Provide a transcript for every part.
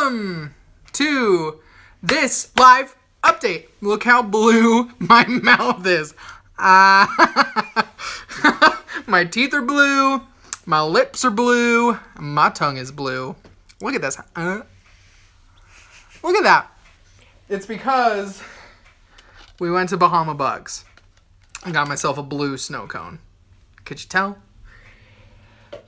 Welcome to this live update. Look how blue my mouth is. My teeth are blue. My lips are blue. My tongue is blue. Look at this. Look at that. It's because we went to Bahama Bugs. I got myself a blue snow cone. Could you tell?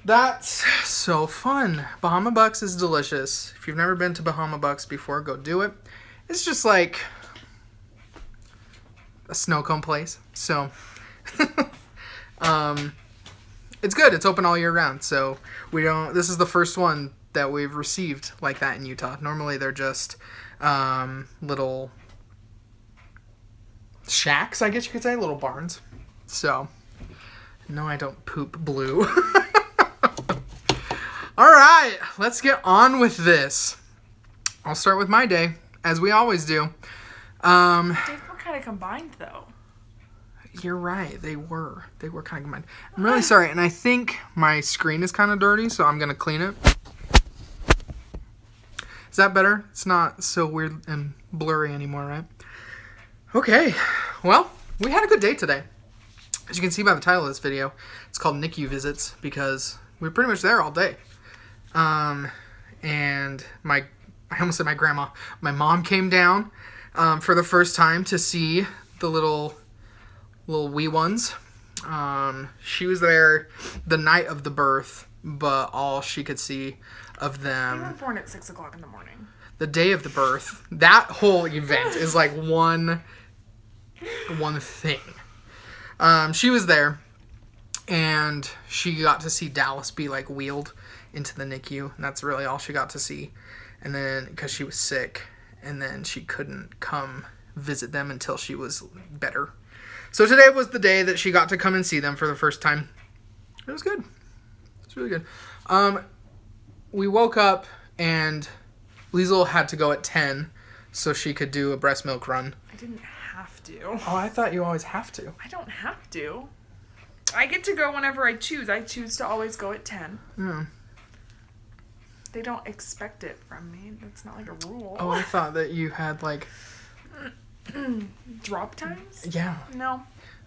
That's so fun. Bahama Bucks is delicious. If you've never been to Bahama Bucks before, go do it. It's just like a snow cone place. So, it's good. It's open all year round. So this is the first one that we've received like that in Utah. Normally they're just little shacks, I guess you could say, little barns. So, no, I don't poop blue. All right, let's get on with this. I'll start with my day, as we always do. They were kind of combined, though. You're right. They were kind of combined. I'm really sorry, and I think my screen is kind of dirty, so I'm going to clean it. Is that better? It's not so weird and blurry anymore, right? Okay, well, we had a good day today. As you can see by the title of this video, it's called Nicu Visits because we were pretty much there all day. And I almost said my grandma. My mom came down for the first time to see the little wee ones. She was there the night of the birth, but all she could see of them. They were born at 6 o'clock in the morning. The day of the birth. That whole event is like one thing. She was there, and she got to see Dallas be like wheeled into the NICU, and that's really all she got to see. And then because she was sick, and then she couldn't come visit them until she was better. So today was the day that she got to come and see them for the first time. It was good. It's really good. We woke up and Liesl had to go at 10 so she could do a breast milk run. I didn't have to. Oh, I thought you always have to. I don't have to. I get to go whenever I choose. I choose to always go at 10. Yeah. They don't expect it from me. That's not like a rule. Oh, I thought that you had like... Drop times? Yeah. No,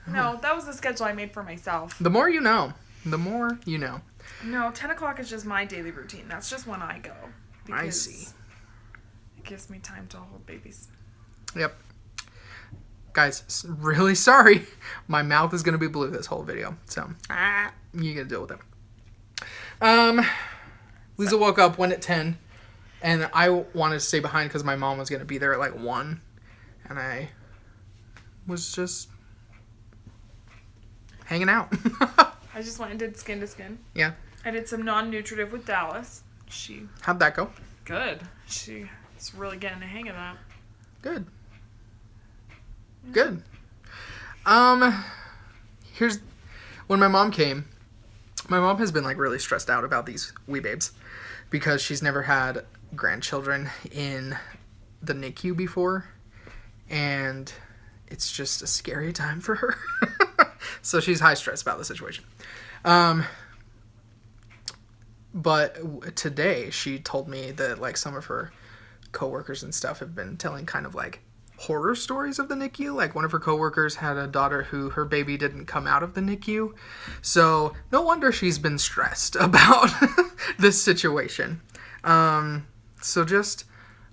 that was the schedule I made for myself. The more you know. The more you know. No, 10 o'clock is just my daily routine. That's just when I go. I see. It gives me time to hold babies. Yep. Guys, really sorry. My mouth is going to be blue this whole video. So, you got to deal with it. Lisa woke up, went at 10. And I wanted to stay behind because my mom was going to be there at like 1. And I was just hanging out. I just went and did skin to skin. Yeah. I did some non-nutritive with Dallas. How'd that go? Good. She's really getting the hang of that. Good. Yeah. Good. Here's when my mom came. My mom has been like really stressed out about these wee babes because she's never had grandchildren in the NICU before, and it's just a scary time for her. So she's high stress about the situation. But today she told me that like some of her coworkers and stuff have been telling kind of like horror stories of the NICU. Like one of her coworkers had a daughter who her baby didn't come out of the NICU. So no wonder she's been stressed about this situation. So just,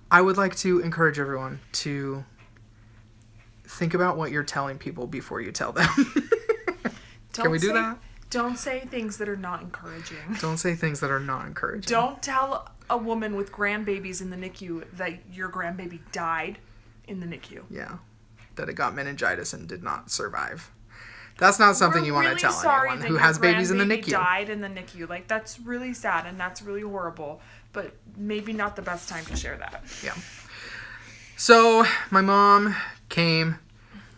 I would like to encourage everyone to think about what you're telling people before you tell them. Can we do that? Don't say things that are not encouraging. Don't say things that are not encouraging. Don't tell a woman with grandbabies in the NICU that your grandbaby died in the NICU. Yeah. That it got meningitis and did not survive. That's not something you want to tell anyone who has babies in the NICU. Died in the NICU. Like, that's really sad and that's really horrible. But maybe not the best time to share that. Yeah. So, my mom came,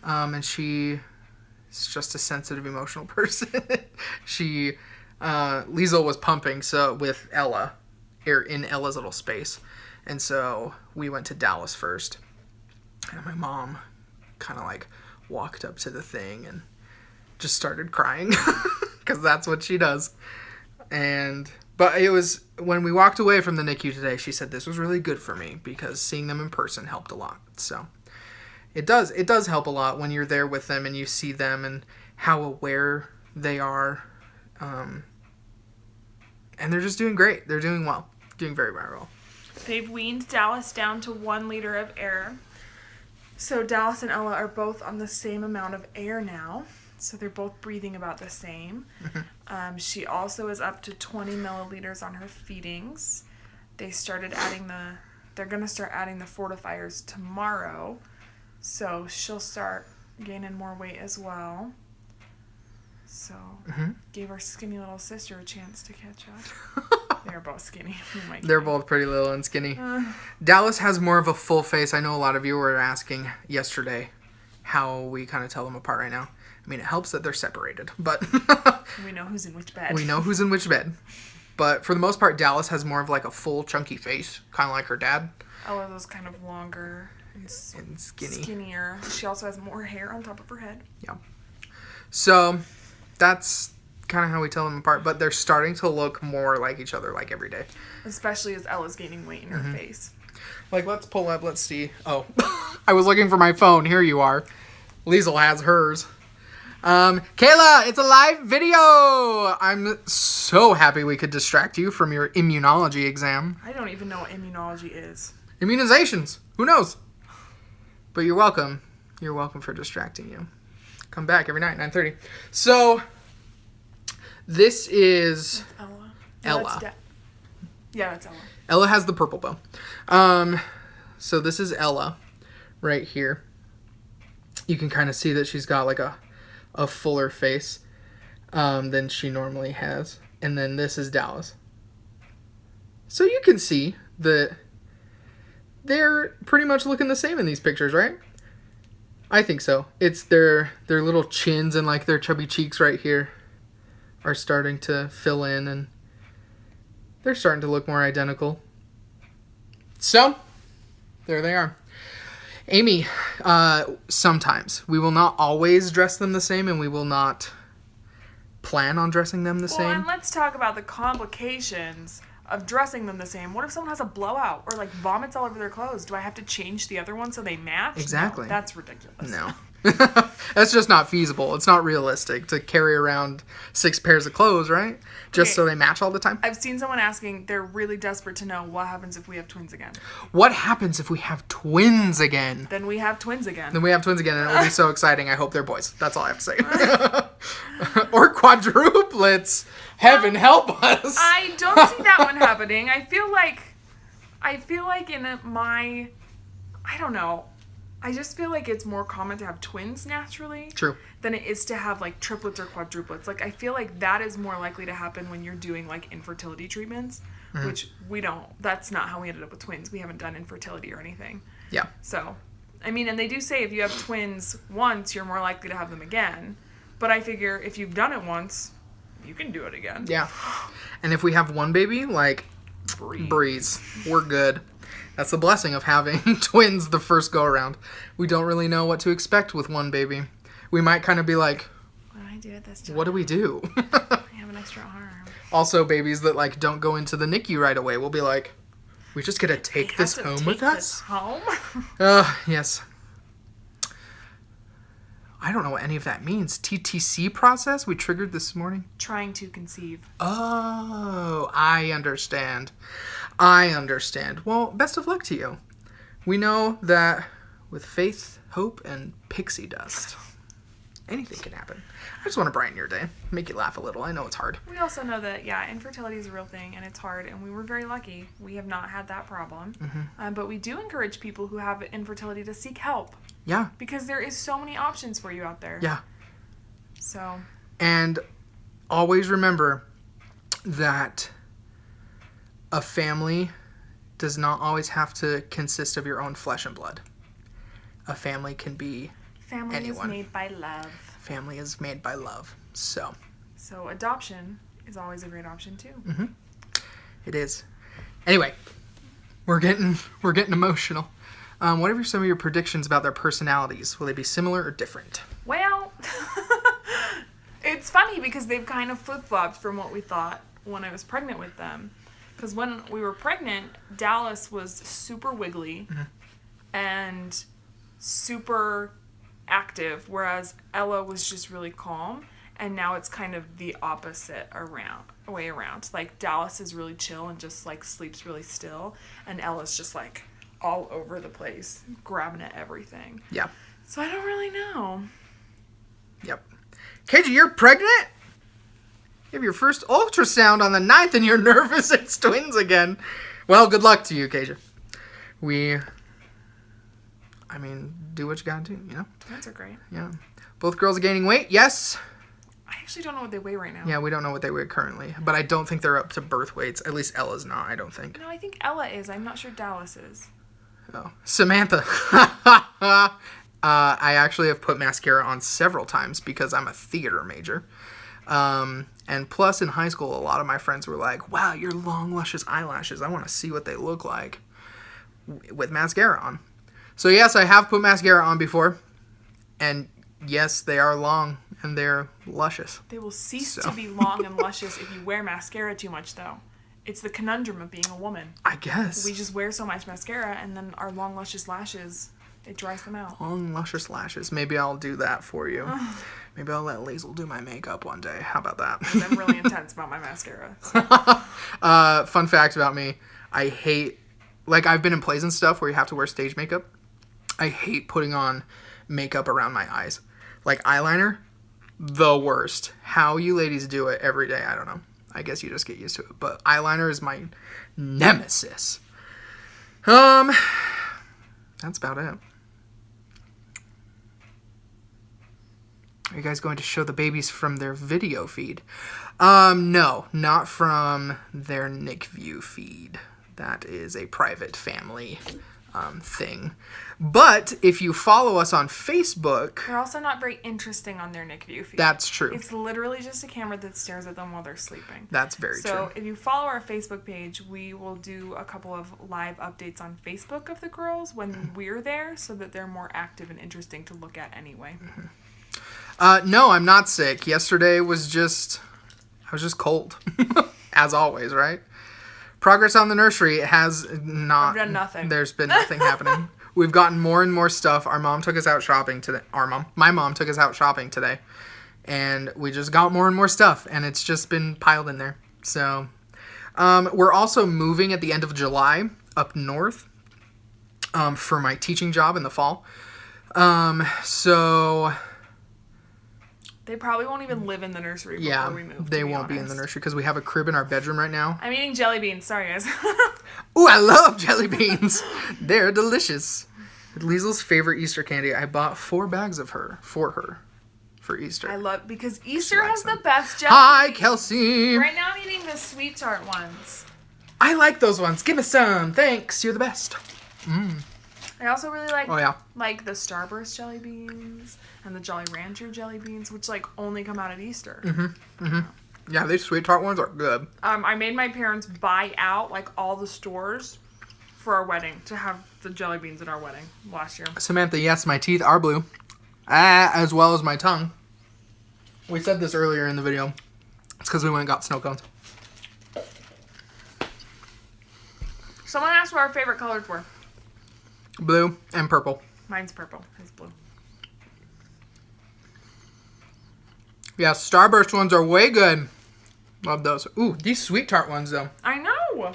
and she is just a sensitive, emotional person. Liesl was pumping with Ella, in Ella's little space. And so, we went to Dallas first. And my mom kind of like walked up to the thing and just started crying because that's what she does. And But it was, when we walked away from the NICU today, she said this was really good for me because seeing them in person helped a lot. So it does help a lot when you're there with them and you see them and how aware they are. And they're just doing great. They're doing well. Doing very, very well. They've weaned Dallas down to 1 liter of air. So Dallas and Ella are both on the same amount of air now. So they're both breathing about the same. She also is up to 20 milliliters on her feedings. They're going to start adding the fortifiers tomorrow. So she'll start gaining more weight as well. So gave our skinny little sister a chance to catch up. They're both skinny. They're both pretty little and skinny. Dallas has more of a full face. I know a lot of you were asking yesterday how we kind of tell them apart right now. I mean, it helps that they're separated, but we know who's in which bed. We know who's in which bed. But for the most part, Dallas has more of like a full, chunky face, kind of like her dad. Ella's kind of longer and skinny. Skinnier. She also has more hair on top of her head. Yeah. So that's kind of how we tell them apart, but they're starting to look more like each other like every day. Especially as Ella's gaining weight in her face. Like, let's pull up, let's see. Oh, I was looking for my phone. Here you are. Liesl has hers. Kayla, it's a live video. I'm so happy we could distract you from your immunology exam. I don't even know what immunology is. Immunizations. Who knows? But you're welcome. You're welcome for distracting you. Come back every night, 9:30. So, this is That's Ella. Ella. Yeah, that's Ella. Ella has the purple bow. So this is Ella right here. You can kind of see that she's got like a fuller face than she normally has. And then this is Dallas. So you can see that they're pretty much looking the same in these pictures, right? I think so. It's their little chins and like their chubby cheeks right here are starting to fill in, and they're starting to look more identical. So, there they are. Amy, sometimes. We will not always dress them the same, and we will not plan on dressing them the same. And let's talk about the complications of dressing them the same. What if someone has a blowout or like vomits all over their clothes? Do I have to change the other one so they match? Exactly. No, that's ridiculous. No. That's just not feasible. It's not realistic to carry around 6 pairs of clothes, right? Just so they match all the time. I've seen someone asking, they're really desperate to know what happens if we have twins again. What happens if we have twins again? Then we have twins again. And it will be so exciting. I hope they're boys. That's all I have to say. Or quadruplets. Heaven help us. I don't see that one happening. I feel like I don't know. I just feel like it's more common to have twins naturally. True. Than it is to have like triplets or quadruplets. Like I feel like that is more likely to happen when you're doing like infertility treatments, which we don't. That's not how we ended up with twins. We haven't done infertility or anything. Yeah. So, I mean, and they do say if you have twins once, you're more likely to have them again. But I figure if you've done it once, you can do it again. Yeah. And if we have one baby, like, breeze. We're good. That's the blessing of having twins the first go around. We don't really know what to expect with one baby. We might kind of be like, what do I do at this time? What do we do? I have an extra arm. Also, babies that like don't go into the NICU right away will be like, we just get to take this home with us? Home? Yes. I don't know what any of that means. TTC process we triggered this morning? Trying to conceive. Oh, I understand. Well, best of luck to you. We know that with faith, hope, and pixie dust, anything can happen. I just want to brighten your day, make you laugh a little. I know it's hard. We also know that, infertility is a real thing, and it's hard, and we were very lucky. We have not had that problem. But we do encourage people who have infertility to seek help. Yeah. Because there is so many options for you out there. Yeah. So. And always remember that a family does not always have to consist of your own flesh and blood. A family can be Family anyone. is made by love. Family is made by love. So adoption is always a great option too. It is. Anyway, we're getting emotional. What are some of your predictions about their personalities? Will they be similar or different? Well, it's funny because they've kind of flip-flopped from what we thought. when I was pregnant with them. Because when we were pregnant, Dallas was super wiggly and super active, whereas Ella was just really calm. And now it's kind of the opposite way around. Like, Dallas is really chill and just, like, sleeps really still. And Ella's just, like, all over the place, grabbing at everything. Yeah. So I don't really know. Yep. KJ, you're pregnant? You have your first ultrasound on the 9th and you're nervous it's twins again. Well, good luck to you, KJ. Do what you gotta do, you know? Twins are great. Yeah. Both girls are gaining weight, yes. I actually don't know what they weigh right now. Yeah, we don't know what they weigh currently. But I don't think they're up to birth weights. At least Ella's not, I don't think. No, I think Ella is. I'm not sure Dallas is. Oh. Samantha. I actually have put mascara on several times because I'm a theater major. And plus in high school, a lot of my friends were like, wow, your long, luscious eyelashes. I want to see what they look like with mascara on. So yes, I have put mascara on before. And yes, they are long and they're luscious. They will cease to be long and luscious if you wear mascara too much, though. It's the conundrum of being a woman. I guess. We just wear so much mascara, and then our long, luscious lashes, it dries them out. Long, luscious lashes. Maybe I'll do that for you. Maybe I'll let Liesl do my makeup one day. How about that? Because I'm really intense about my mascara. So. Fun fact about me. I hate... Like, I've been in plays and stuff where you have to wear stage makeup. I hate putting on makeup around my eyes. Like, eyeliner, the worst. How you ladies do it every day, I don't know. I guess you just get used to it. But eyeliner is my nemesis. That's about it. Are you guys going to show the babies from their video feed? No, not from their NicView feed. That is a private family thing. But if you follow us on Facebook... They're also not very interesting on their NicView feed. That's true. It's literally just a camera that stares at them while they're sleeping. That's very true. So if you follow our Facebook page, we will do a couple of live updates on Facebook of the girls when we're there so that they're more active and interesting to look at anyway. No, I'm not sick. Yesterday was just... I was just cold. As always, right? Progress on the nursery has not... I've done nothing. There's been nothing happening. We've gotten more and more stuff. Our mom took us out shopping today. My mom took us out shopping today. And we just got more and more stuff. And it's just been piled in there. So, we're also moving at the end of July up north for my teaching job in the fall. So... They probably won't even live in the nursery before we move. They won't be in the nursery because we have a crib in our bedroom right now. I'm eating jelly beans. Sorry, guys. Ooh, I love jelly beans. They're delicious. Liesl's favorite Easter candy. I bought 4 bags of her for Easter. I love because Easter has the best jelly Hi, beans. Kelsey. Right now I'm eating the sweet tart ones. I like those ones. Give me some. Thanks. You're the best. I also really like like the Starburst jelly beans and the Jolly Rancher jelly beans, which like only come out at Easter. Yeah, these sweet tart ones are good. I made my parents buy out like all the stores for our wedding to have the jelly beans at our wedding last year. Samantha, yes, my teeth are blue. As well as my tongue. We said this earlier in the video. It's because we went and got snow cones. Someone asked what our favorite colors were. Blue and purple. Mine's purple. His blue. Yeah, Starburst ones are way good. Love those. Ooh, these sweet tart ones, though. I know.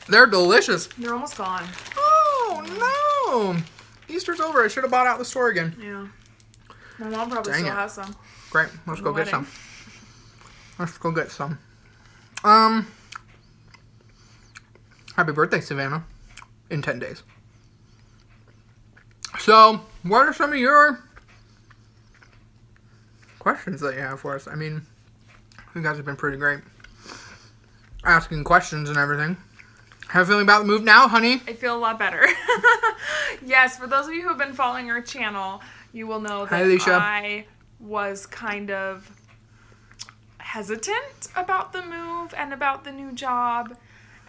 They're delicious. They're almost gone. Oh, no. Easter's over. I should have bought out the store again. Yeah. My mom probably still has some. Great. Let's go get some. Let's go get some. Happy birthday, Savannah. In 10 days. So, what are some of your questions that you have for us? I mean, you guys have been pretty great. Asking questions and everything. How are you feeling about the move now, honey? I feel a lot better. Yes, for those of you who have been following our channel, you will know that I was kind of hesitant about the move and about the new job.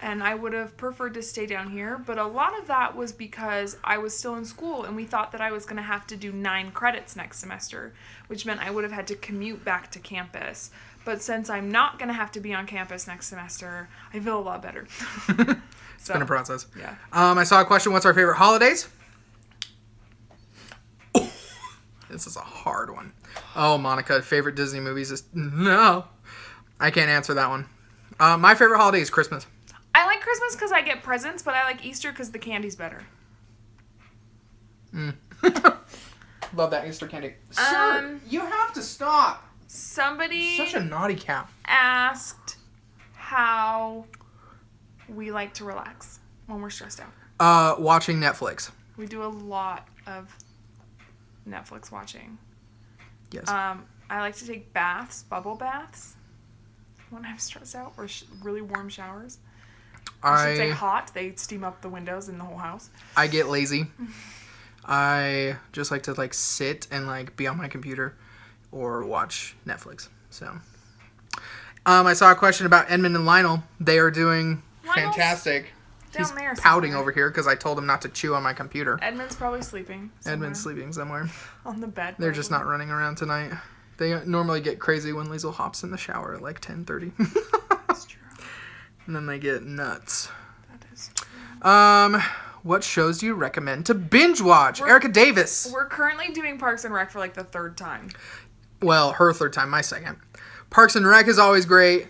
And I would have preferred to stay down here. But a lot of that was because I was still in school and we thought that I was going to have to do 9 credits next semester, which meant I would have had to commute back to campus. But since I'm not going to have to be on campus next semester, I feel a lot better. It's been a process. Yeah. I saw a question, what's our favorite holidays? This is a hard one. Oh, Monica, favorite Disney movies is... No. I can't answer that one. My favorite holiday is Christmas. I like Christmas because I get presents, but I like Easter because the candy's better. Love that Easter candy. Sir, you have to stop. Somebody Such a naughty cat. asked how we like to relax when we're stressed out. Watching Netflix. We do a lot of Netflix watching. Yes. I like to take baths, bubble baths, when I'm stressed out, or really warm showers. I should say hot. They steam up the windows in the whole house. I get lazy. I just like to sit and be on my computer or watch Netflix. So, I saw a question about Edmund and Lionel. They are doing fantastic. He's pouting over here because I told him not to chew on my computer. Edmund's probably sleeping somewhere. Edmund's sleeping somewhere. On the bed. They're just not running around tonight. They normally get crazy when Liesl hops in the shower at 10:30. That's true. And then they get nuts. That is true. What shows do you recommend to binge watch? Erica Davis. We're currently doing Parks and Rec for the third time. Well, her third time, my second. Parks and Rec is always great.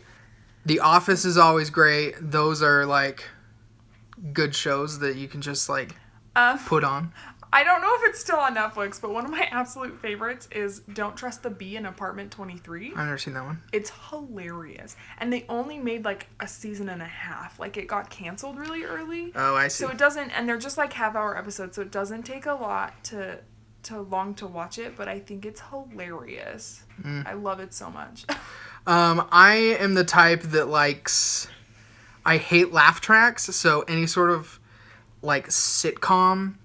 The Office is always great. Those are good shows that you can just put on. I don't know if it's still on Netflix, but one of my absolute favorites is Don't Trust the Bee in Apartment 23. I've never seen that one. It's hilarious. And they only made a season and a half. It got canceled really early. Oh, I see. So it doesn't, and they're just half-hour episodes, so it doesn't take a lot to long to watch it, but I think it's hilarious. I love it so much. I am the type that I hate laugh tracks, so any sort of sitcom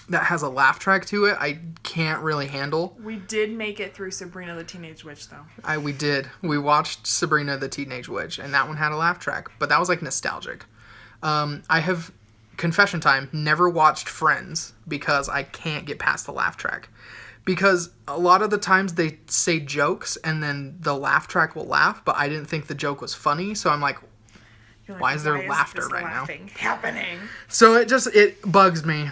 that has a laugh track to it, I can't really handle. We did make it through Sabrina the Teenage Witch, though. We did. We watched Sabrina the Teenage Witch, and that one had a laugh track, but that was nostalgic. I have, confession time, never watched Friends because I can't get past the laugh track. Because a lot of the times they say jokes and then the laugh track will laugh, but I didn't think the joke was funny, so I'm why is there laughter right now? Happening. So it bugs me.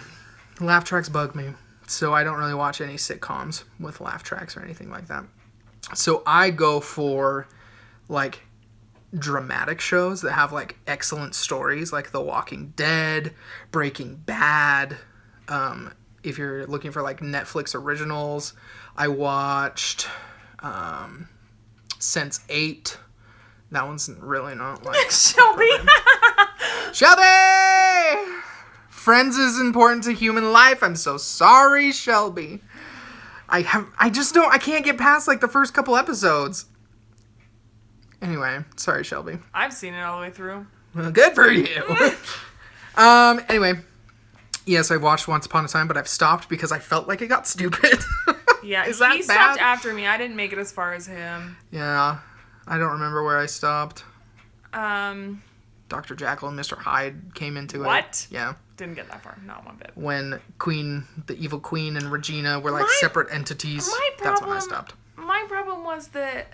Laugh tracks bug me. So I don't really watch any sitcoms with laugh tracks or anything like that. So I go for dramatic shows that have excellent stories, like The Walking Dead, Breaking Bad. If you're looking for Netflix originals, I watched Sense8. That one's really not Shelby. Shelby! Friends is important to human life. I'm so sorry, Shelby. I can't get past the first couple episodes. Anyway, sorry, Shelby. I've seen it all the way through. Well, good for you. Anyway, yes, I watched Once Upon a Time, but I've stopped because I felt like it got stupid. Yeah, Is that he bad? stopped after me. I didn't make it as far as him. Yeah, I don't remember where I stopped. Dr. Jekyll and Mr. Hyde came into it. What? Yeah. Didn't get that far. Not one bit. When the evil queen and Regina were separate entities. That's when I stopped. My problem was that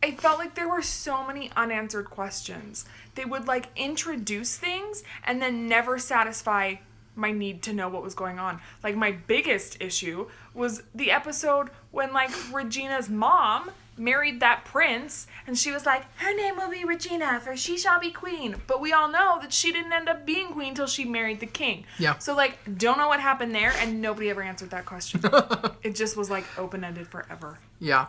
I felt like there were so many unanswered questions. They would introduce things and then never satisfy my need to know what was going on. My biggest issue was the episode when Regina's mom married that prince and she was her name will be Regina, for she shall be queen. But we all know that she didn't end up being queen till she married the king. Yeah. So don't know what happened there, and nobody ever answered that question. It just was open-ended forever. Yeah.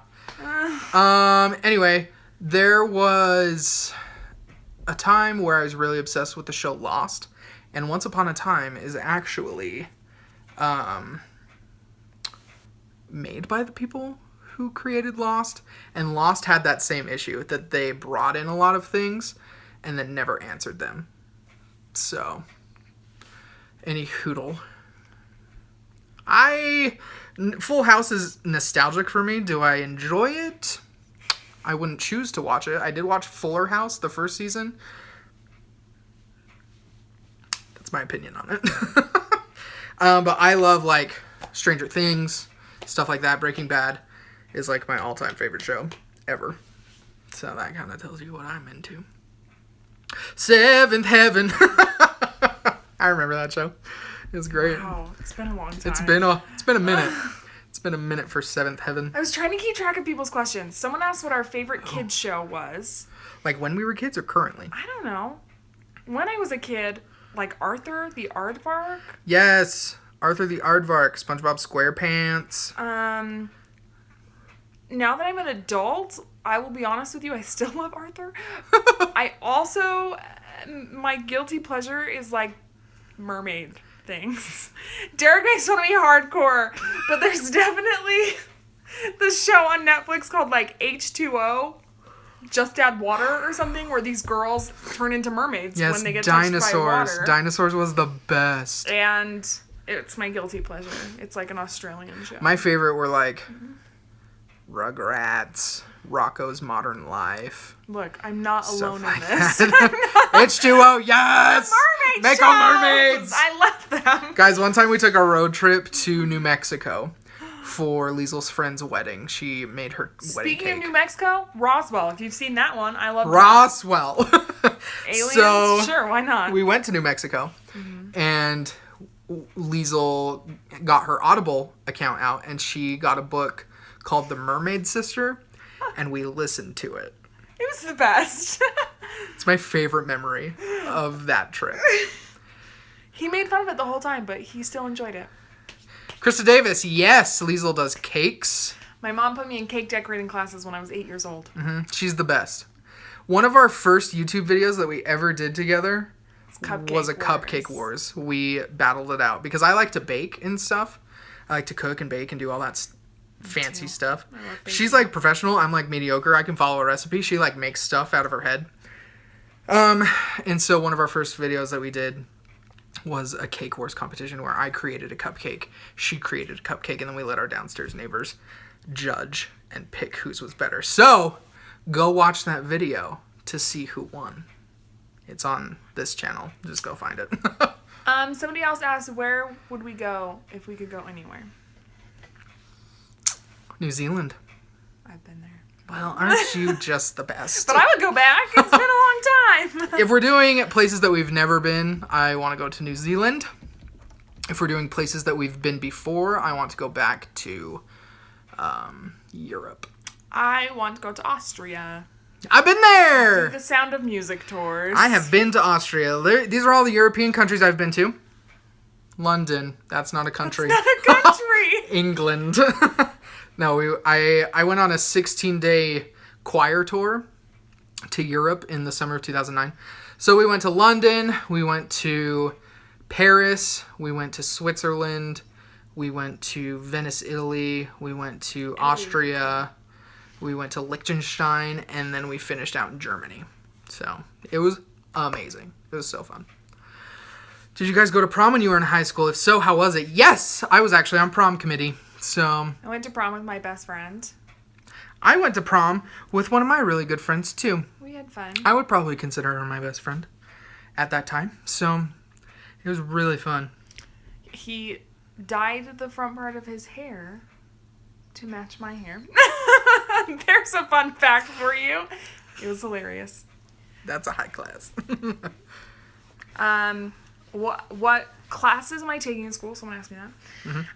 Anyway, there was a time where I was really obsessed with the show Lost, and Once Upon a Time is actually made by the people who created Lost, and Lost had that same issue, that they brought in a lot of things and then never answered them. So, any hoodle. Full House is nostalgic for me. Do I enjoy it? I wouldn't choose to watch it. I did watch Fuller House, the first season. That's my opinion on it. But I love Stranger Things, stuff like that. Breaking Bad is my all-time favorite show. ever. So that kind of tells you what I'm into. Seventh Heaven. I remember that show. It was great. Wow, it's been a long time. It's been a minute. It's been a minute for Seventh Heaven. I was trying to keep track of people's questions. Someone asked what our favorite kids show was. Like when we were kids or currently? I don't know. When I was a kid, like Arthur the Aardvark. Yes, Arthur the Aardvark, SpongeBob SquarePants. Now that I'm an adult, I will be honest with you, I still love Arthur. I also, my guilty pleasure is like mermaid things. Derek makes fun of me hardcore, but there's definitely this show on Netflix called like H2O, Just Add Water or something, where these girls turn into mermaids when they get touched by water. Dinosaurs was the best. And it's my guilty pleasure. It's like an Australian show. My favorite were like Rugrats, Rocco's Modern Life. Look, I'm not alone in like this. H2O, yes! Mermaid Make shows! all mermaids! I love them. Guys, one time we took a road trip to New Mexico for Liesel's friend's wedding. She made her wedding Speaking cake. of New Mexico, Roswell. If you've seen that one, I love Roswell. Aliens? So, sure, why not? We went to New Mexico, and Liesel got her Audible account out, and she got a book called The Mermaid Sister, and we listened to it. It was the best. It's my favorite memory of that trip. He made fun of it the whole time, but he still enjoyed it. Krista Davis, yes, Liesel does cakes. My mom put me in cake decorating classes when I was 8 years old. She's the best. One of our first YouTube videos that we ever did together was a Cupcake Wars. We battled it out because I like to bake and stuff. I like to cook and bake and do all that fancy stuff. She's like professional. I'm like mediocre. I can follow a recipe. She like makes stuff out of her head. And so one of our first videos that we did was a cake wars competition where I created a cupcake, she created a cupcake, and then we let our downstairs neighbors judge and pick whose was better. So go watch that video to see who won. It's on this channel. Just go find it. Somebody else asked, where would we go if we could go anywhere? New Zealand. I've been there. Well, aren't you just the best? But I would go back. It's been a long time. If we're doing places that we've never been, I want to go to New Zealand. If we're doing places that we've been before, I want to go back to Europe. I want to go to Austria. I've been there! Do the Sound of Music tours. I have been to Austria. These are all the European countries I've been to. London. That's not a country. That's not a country. England. No, I went on a 16-day choir tour to Europe in the summer of 2009. So we went to London, we went to Paris, we went to Switzerland, we went to Venice, Italy, we went to Austria, we went to Liechtenstein, and then we finished out in Germany. So it was amazing. It was so fun. Did you guys go to prom when you were in high school? If so, how was it? Yes, I was actually on prom committee. So I went to prom with my best friend. I went to prom with one of my really good friends too. We had fun. I would probably consider her my best friend at that time. So it was really fun. He dyed the front part of his hair to match my hair. There's a fun fact for you. It was hilarious. That's a high class. What classes am I taking in school? Someone asked me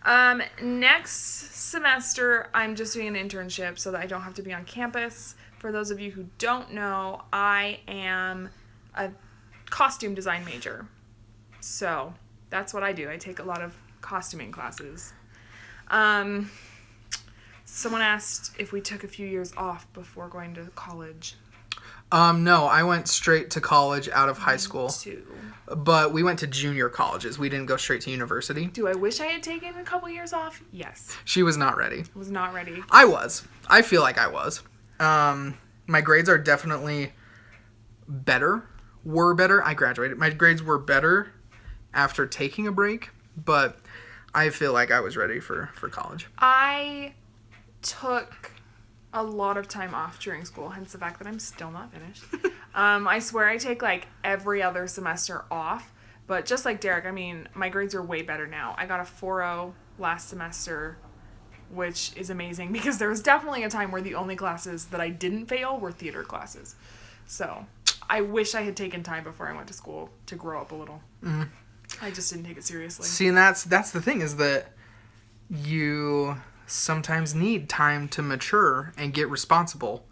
that. Next semester, I'm just doing an internship so that I don't have to be on campus. For those of you who don't know, I am a costume design major. So that's what I do. I take a lot of costuming classes. Someone asked if we took a few years off before going to college. No, I went straight to college out of high school. Too. But we went to junior colleges. We didn't go straight to university. Do I wish I had taken a couple years off? Yes. She was not ready. Was not ready. I was. I feel like I was. My grades are definitely better. Were better. I graduated. My grades were better after taking a break, but I feel like I was ready for college. I took a lot of time off during school, hence the fact that I'm still not finished. I swear I take like every other semester off, but just like Derek, I mean, my grades are way better now. I got a 4.0 last semester, which is amazing because there was definitely a time where the only classes that I didn't fail were theater classes. So I wish I had taken time before I went to school to grow up a little. Mm. I just didn't take it seriously. See, and that's the thing, is that you sometimes need time to mature and get responsible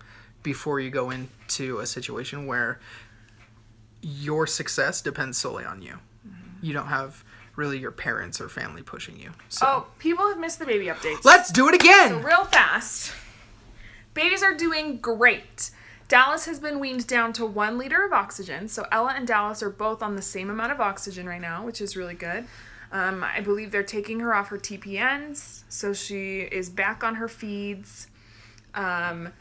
before you go into a situation where your success depends solely on you. Mm-hmm. You don't have really your parents or family pushing you. So. Oh, people have missed the baby updates. Let's do it again! So real fast. Babies are doing great. Dallas has been weaned down to 1 liter of oxygen. So Ella and Dallas are both on the same amount of oxygen right now, which is really good. I believe they're taking her off her TPNs, so she is back on her feeds. They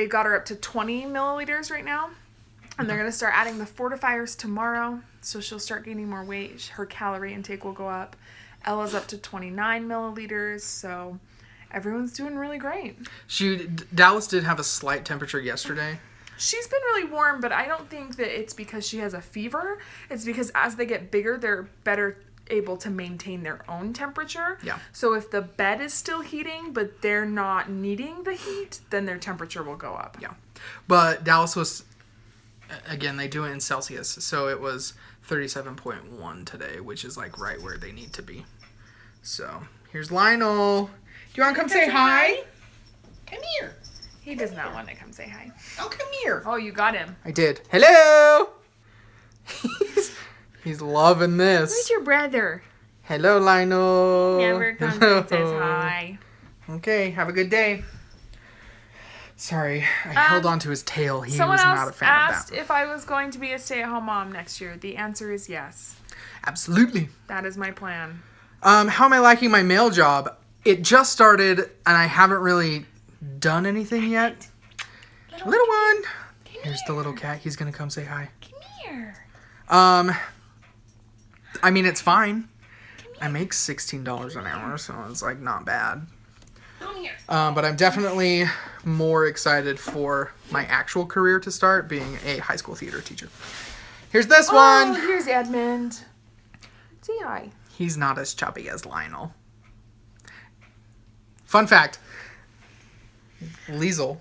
got her up to 20 milliliters right now, and they're going to start adding the fortifiers tomorrow, so she'll start gaining more weight. Her calorie intake will go up. Ella's up to 29 milliliters, so everyone's doing really great. Dallas did have a slight temperature yesterday. She's been really warm, but I don't think that it's because she has a fever. It's because as they get bigger, they're better able to maintain their own temperature. Yeah. So if the bed is still heating, but they're not needing the heat, then their temperature will go up. Yeah. But Dallas was, again, they do it in Celsius, so it was 37.1 today, which is like right where they need to be. So here's Lionel. Do you want to come say hi? Come here. He does not want to come say hi. Oh, come here. Oh, you got him. I did. Hello. He's loving this. Where's your brother? Hello, Lionel. Never comes and says hi. Okay, have a good day. Sorry, I held on to his tail. He was not a fan of that. Someone else asked if I was going to be a stay-at-home mom next year. The answer is yes. Absolutely. That is my plan. How am I liking my mail job? It just started, and I haven't really done anything yet. Little one. Here's the little cat. He's gonna come say hi. Come here. I mean, it's fine. I make $16 an hour, so it's like not bad. Come here. But I'm definitely more excited for my actual career to start, being a high school theater teacher. Here's this one. Here's Edmund. Say hi. He's not as chubby as Lionel. Fun fact. Liesel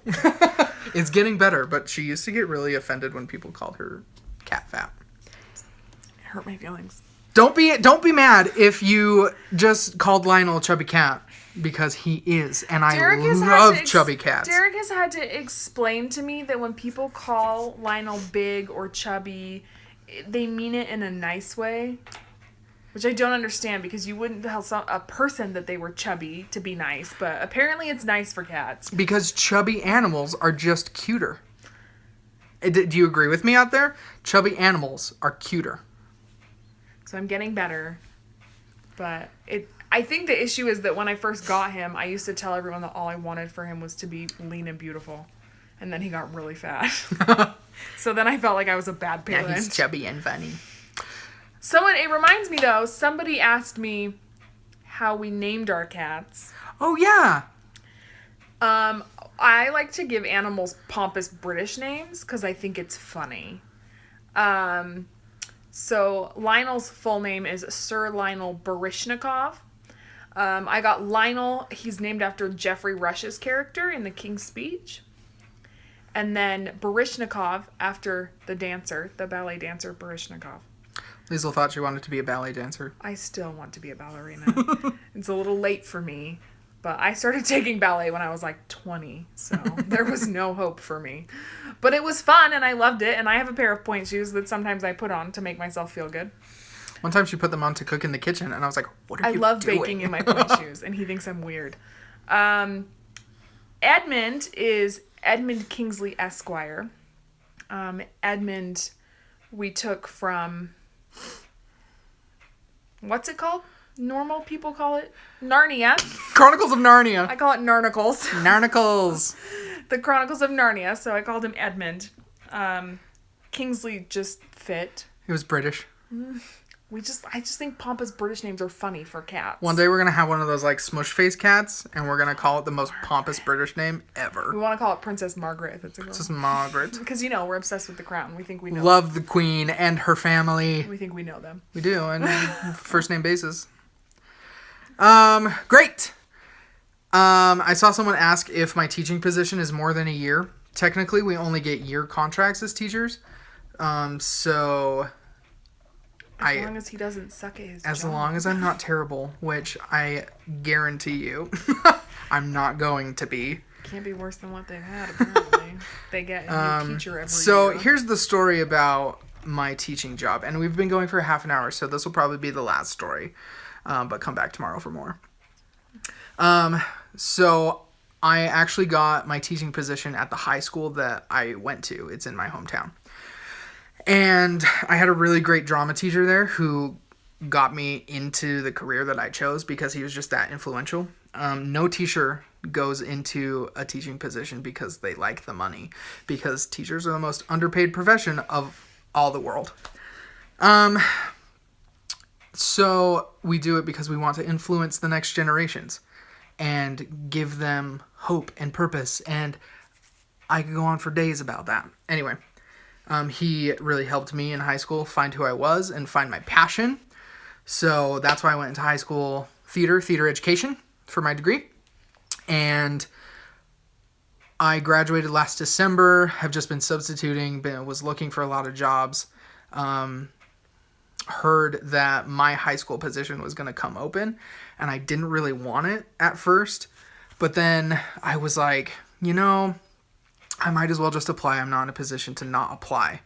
is getting better, but she used to get really offended when people called her cat fat. It hurt my feelings. Don't be mad if you just called Lionel a chubby cat, because he is, and I love chubby cats. Derek has had to explain to me that when people call Lionel big or chubby, they mean it in a nice way. Which I don't understand, because you wouldn't tell a person that they were chubby to be nice, but apparently it's nice for cats. Because chubby animals are just cuter. Do you agree with me out there? Chubby animals are cuter. So I'm getting better. But I think the issue is that when I first got him, I used to tell everyone that all I wanted for him was to be lean and beautiful. And then he got really fat. So then I felt like I was a bad parent. Yeah, he's chubby and funny. It reminds me though, somebody asked me how we named our cats. Oh yeah. I like to give animals pompous British names because I think it's funny. So Lionel's full name is Sir Lionel Baryshnikov. I got Lionel, he's named after Geoffrey Rush's character in The King's Speech. And then Baryshnikov after the ballet dancer Baryshnikov. Liesel thought she wanted to be a ballet dancer. I still want to be a ballerina. It's a little late for me, but I started taking ballet when I was like 20, so there was no hope for me. But it was fun, and I loved it, and I have a pair of pointe shoes that sometimes I put on to make myself feel good. One time she put them on to cook in the kitchen, and I was like, what are you doing? I love baking in my pointe shoes, and he thinks I'm weird. Edmund is Edmund Kingsley Esquire. Edmund we took from... What's it called? Normal people call it Narnia. Chronicles of Narnia. I call it Narnicles. Narnicles. The Chronicles of Narnia, so I called him Edmund. Kingsley just fit. He was British. I just think pompous British names are funny for cats. One day we're going to have one of those like smush face cats, and we're going to call it the most pompous British name ever. We want to call it Princess Margaret if it's a girl. Princess Margaret. Because, we're obsessed with the crown. We think we know Love the queen and her family. We think we know them. We do, and first name basis. Great. I saw someone ask if my teaching position is more than a year. Technically, we only get year contracts as teachers. So... As long as he doesn't suck at his job. As long as I'm not terrible, which I guarantee you I'm not going to be. Can't be worse than what they've had, apparently. They get a new teacher every year. So here's the story about my teaching job. And we've been going for half an hour, so this will probably be the last story. But come back tomorrow for more. So I actually got my teaching position at the high school that I went to. It's in my hometown. And I had a really great drama teacher there who got me into the career that I chose because he was just that influential. No teacher goes into a teaching position because they like the money, because teachers are the most underpaid profession of all the world. So we do it because we want to influence the next generations and give them hope and purpose. And I could go on for days about that. Anyway. He really helped me in high school find who I was and find my passion. So that's why I went into high school theater education for my degree. And I graduated last December, have just been substituting, was looking for a lot of jobs. Heard that my high school position was going to come open, and I didn't really want it at first. But then I was like, I might as well just apply. I'm not in a position to not apply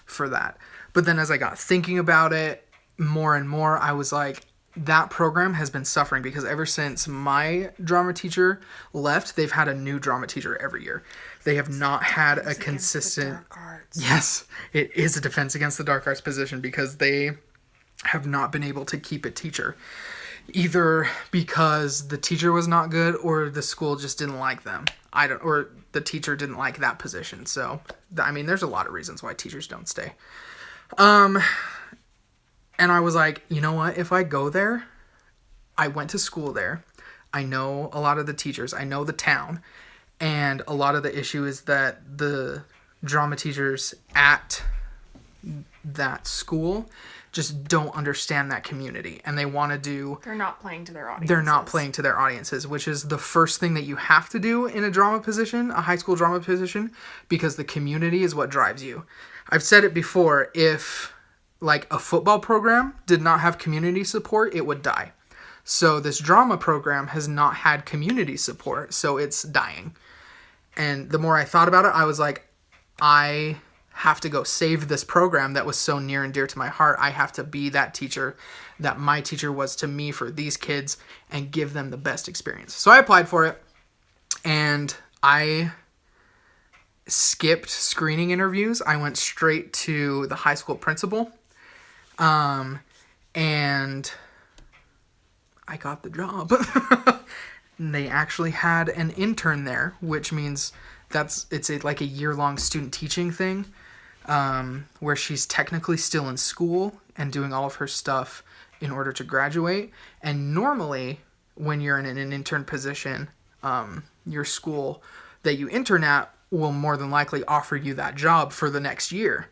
for that. But then as I got thinking about it more and more, I was like, that program has been suffering because ever since my drama teacher left, they've had a new drama teacher every year. They have not had a consistent... Yes, it is a defense against the dark arts position because they have not been able to keep a teacher. Either because the teacher was not good or the school just didn't like them. Or the teacher didn't like that position. So, there's a lot of reasons why teachers don't stay. And I was like, you know what? If I go there, I went to school there. I know a lot of the teachers. I know the town. And a lot of the issue is that the drama teachers at that school just don't understand that community, and they want to do... They're not playing to their audiences. They're not playing to their audiences, which is the first thing that you have to do in a drama position, a high school drama position, because the community is what drives you. I've said it before, if a football program did not have community support, it would die. So this drama program has not had community support, so it's dying. And the more I thought about it, I was like, I have to go save this program that was so near and dear to my heart. I have to be that teacher that my teacher was to me for these kids and give them the best experience. So I applied for it, and I skipped screening interviews. I went straight to the high school principal, and I got the job. They actually had an intern there, which means it's like a year-long student teaching thing, where she's technically still in school and doing all of her stuff in order to graduate. And normally, when you're in an intern position, your school that you intern at will more than likely offer you that job for the next year.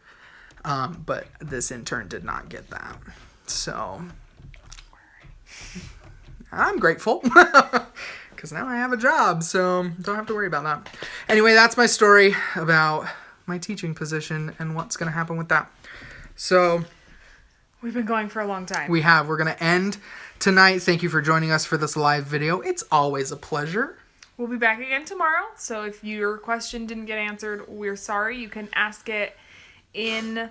But this intern did not get that. So I'm grateful because now I have a job, so don't have to worry about that. Anyway, that's my story about my teaching position and what's going to happen with that. So we've been going for a long time. We have. We're going to end tonight. Thank you for joining us for this live video. It's always a pleasure. We'll be back again tomorrow. So if your question didn't get answered, we're sorry. You can ask it in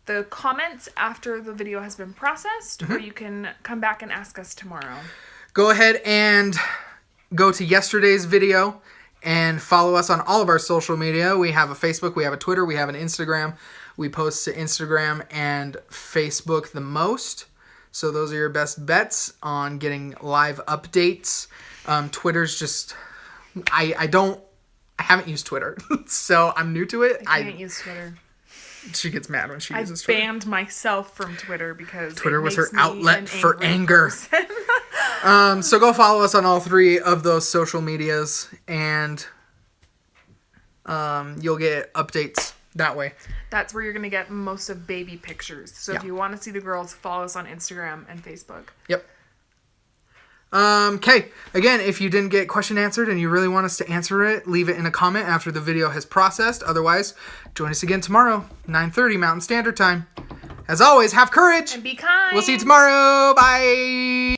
the comments after the video has been processed, or you can come back and ask us tomorrow. Go ahead and go to yesterday's video and follow us on all of our social media. We have a Facebook, we have a Twitter, we have an Instagram. We post to Instagram and Facebook the most. So those are your best bets on getting live updates. Twitter's just... I haven't used Twitter, so I'm new to it. I can't use Twitter. She gets mad when she uses Twitter. I banned myself from Twitter because Twitter was her outlet for anger. So go follow us on all three of those social medias, and you'll get updates that way. That's where you're going to get most of baby pictures. So if you want to see the girls, follow us on Instagram and Facebook. Yep. Okay, again, if you didn't get question answered and you really want us to answer it, leave it in a comment after the video has processed. Otherwise, join us again tomorrow, 9:30 Mountain Standard Time. As always, have courage. And be kind. We'll see you tomorrow. Bye.